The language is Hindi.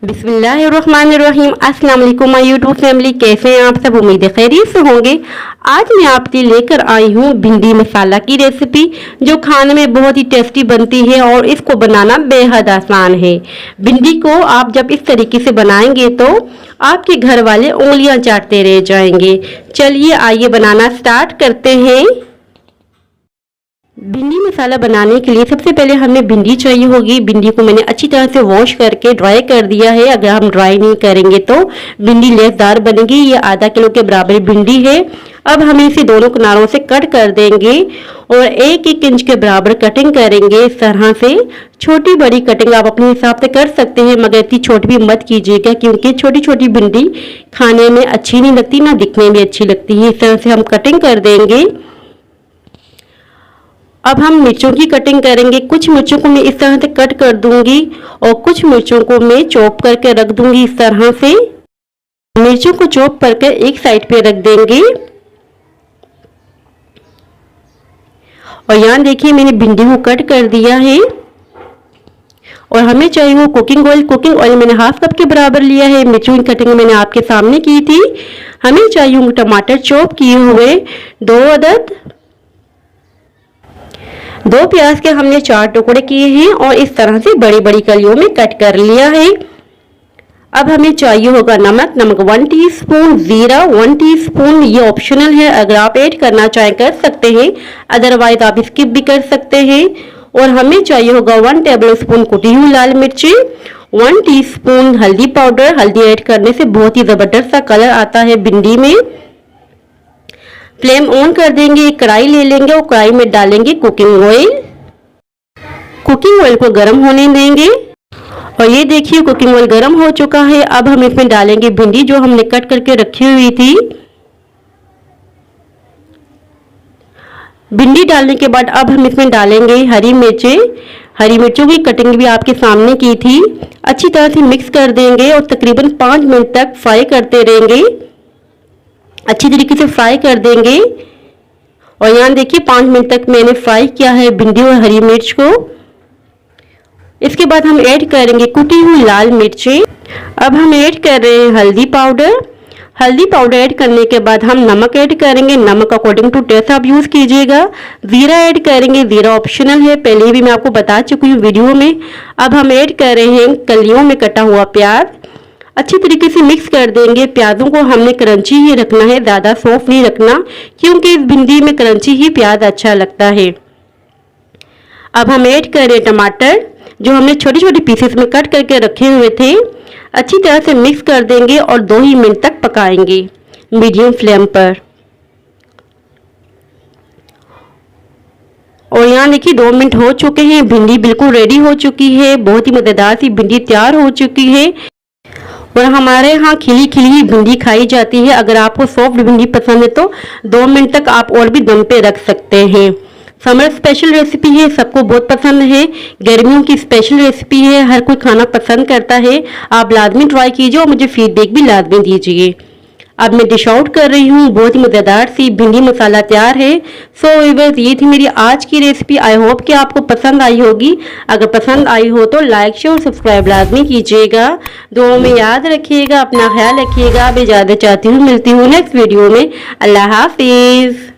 बिस्मिल्लाहिर्रहमानिर्रहीम। अस्सलाम वालेकुम माय यूट्यूब फैमिली, कैसे हैं आप सब? उम्मीद है खैरियत से होंगे। आज मैं आपके लेकर आई हूँ भिंडी मसाला की रेसिपी, जो खाने में बहुत ही टेस्टी बनती है और इसको बनाना बेहद आसान है। भिंडी को आप जब इस तरीके से बनाएंगे तो आपके घर वाले उंगलियां चाटते रह जाएंगे। चलिए आइए बनाना स्टार्ट करते हैं। भिंडी मसाला बनाने के लिए सबसे पहले हमें भिंडी चाहिए होगी। भिंडी को मैंने अच्छी तरह से वॉश करके ड्राई कर दिया है। अगर हम ड्राई नहीं करेंगे तो भिंडी लेसदार बनेगी। ये आधा किलो के बराबर भिंडी है। अब हम इसे दोनों किनारों से कट कर देंगे और 1-1 इंच के बराबर कटिंग करेंगे। इस तरह से छोटी बड़ी कटिंग आप अपने हिसाब से कर सकते हैं, मगर इतनी छोटी भी मत कीजिएगा, क्योंकि छोटी छोटी भिंडी खाने में अच्छी नहीं लगती, ना दिखने में अच्छी लगती है। इस तरह से हम कटिंग कर देंगे। अब हम मिर्चों की कटिंग करेंगे। कुछ मिर्चों को मैं इस तरह से कट कर दूंगी और कुछ मिर्चों को मैं चॉप करके रख दूंगी। इस तरह से मिर्चों को चॉप करके एक साइड पे रख देंगे। और यहाँ देखिए मैंने भिंडी को कट कर दिया है। और हमें चाहिए वो कुकिंग ऑयल। कुकिंग ऑयल मैंने हाफ कप के बराबर लिया है। मिर्चों की कटिंग मैंने आपके सामने की थी। हमें चाहिए टमाटर चॉप किए हुए 2 अदद। 2 प्याज के हमने 4 टुकड़े किए हैं और इस तरह से बड़ी बड़ी कलियों में कट कर लिया है। अब हमें चाहिए होगा नमक। नमक 1 टीस्पून, जीरा 1 टीस्पून। ये ऑप्शनल है, अगर आप ऐड करना चाहें कर सकते हैं, अदरवाइज आप स्किप भी कर सकते हैं। और हमें चाहिए होगा 1 टेबल स्पून कुटी हुई लाल मिर्ची, 1 टीस्पून हल्दी पाउडर। हल्दी ऐड करने से बहुत ही जबरदस्त सा कलर आता है भिंडी में। फ्लेम ऑन कर देंगे। एक कढ़ाई ले लेंगे और कढ़ाई में डालेंगे कुकिंग ऑयल। कुकिंग ऑयल को गर्म होने देंगे। और ये देखिए कुकिंग ऑयल गर्म हो चुका है। अब हम इसमें डालेंगे भिंडी जो हमने कट करके रखी हुई थी। भिंडी डालने के बाद अब हम इसमें डालेंगे हरी मिर्चें। हरी मिर्चों की कटिंग भी आपके सामने की थी। अच्छी तरह से मिक्स कर देंगे और तकरीबन 5 मिनट तक फ्राई करते रहेंगे। अच्छी तरीके से फ्राई कर देंगे। और यहाँ देखिए 5 मिनट तक मैंने फ्राई किया है भिंडी और हरी मिर्च को। इसके बाद हम ऐड करेंगे कुटी हुई लाल मिर्चें। अब हम ऐड कर रहे हैं हल्दी पाउडर। हल्दी पाउडर ऐड करने के बाद हम नमक ऐड करेंगे। नमक अकॉर्डिंग टू टेस्ट आप यूज कीजिएगा। जीरा ऐड करेंगे। जीरा ऑप्शनल है, पहले भी मैं आपको बता चुकी हूँ वीडियो में। अब हम ऐड कर रहे हैं कलियों में कटा हुआ प्याज। अच्छी तरीके से मिक्स कर देंगे। प्याजों को हमने क्रंची ही रखना है, ज़्यादा सॉफ्ट नहीं रखना, क्योंकि इस भिंडी में क्रंची ही प्याज अच्छा लगता है। अब हम ऐड कर रहे हैं टमाटर, जो हमने छोटी छोटी पीसेस में कट करके रखे हुए थे। अच्छी तरह से मिक्स कर देंगे और 2 ही मिनट तक पकाएंगे मीडियम फ्लेम पर। और यहाँ देखिए 2 मिनट हो चुके हैं। भिंडी बिल्कुल रेडी हो चुकी है। बहुत ही मज़ेदार सी भिंडी तैयार हो चुकी है। और हमारे यहाँ खिली खिली भिंडी खाई जाती है। अगर आपको सॉफ्ट भिंडी पसंद है तो 2 मिनट तक आप और भी दम पे रख सकते हैं। समर स्पेशल रेसिपी है, सबको बहुत पसंद है। गर्मियों की स्पेशल रेसिपी है, हर कोई खाना पसंद करता है। आप लाजमी ट्राई कीजिए और मुझे फीडबैक भी लाजमी दीजिए। अब मैं डिश आउट कर रही हूँ। बहुत ही मज़ेदार सी भिंडी मसाला तैयार है। सो व्यूअर्स, ये थी मेरी आज की रेसिपी। आई होप कि आपको पसंद आई होगी। अगर पसंद आई हो तो लाइक शेयर और सब्सक्राइब लाजमी कीजिएगा। दुआओं में याद रखिएगा, अपना ख्याल रखिएगा। अब इजाज़त चाहती हूँ, मिलती हूँ नेक्स्ट वीडियो में। अल्लाह हाफिज़।